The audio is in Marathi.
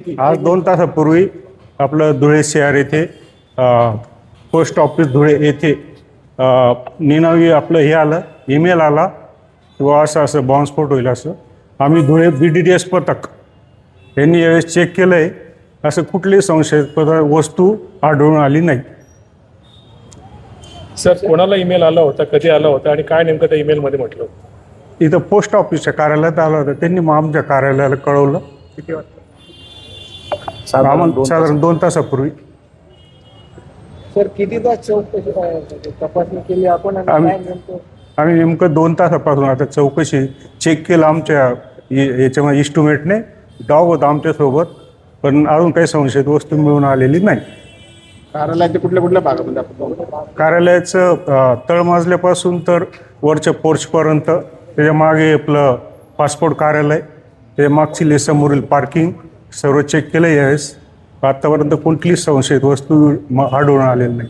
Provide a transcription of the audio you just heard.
आज 2 तासापूर्वी आपलं धुळे शहर येथे पोस्ट ऑफिस धुळे येथे निनावी आपलं हे आलं, ईमेल आला किंवा असं बॉम्बस्फोट होईल असं. आम्ही धुळे BDDS पथक यांनी यावेळेस चेक केलं आहे, असं कुठलीही संशयास्पद वस्तू आढळून आली नाही. सर, कोणाला ईमेल आला होता, कधी आला होता आणि काय नेमकं त्या ईमेलमध्ये म्हटलं होतं? इथं पोस्ट ऑफिसच्या कार्यालयात आलं होतं, त्यांनी मग आमच्या कार्यालयाला कळवलं. किती वाजता? साधारण 2 तासापूर्वी. सर किती तास चौकशी तपासणी केली आपण आणि आम्ही- काय नेमकं? आम्ही नेमकं 2 तासापासून आता चौकशी चेक केलं आमच्या याच्यामध्ये इस्टिमेटने. डॉग होता आमच्यासोबत, पण अजून काही संशयित वस्तू मिळून आलेली नाही. कार्यालयाच्या कुठल्या भागामध्ये आपण कार्यालयाचं तळमजल्यापासून तर वरच्या पोर्चपर्यंत, त्याच्या मागे आपलं पासपोर्ट कार्यालय, त्याच्या मागची समोरील पार्किंग सर्व चेक केलं यावेळेस. आत्तापर्यंत कुठलीच संशयित वस्तू आढळून आलेली नाही.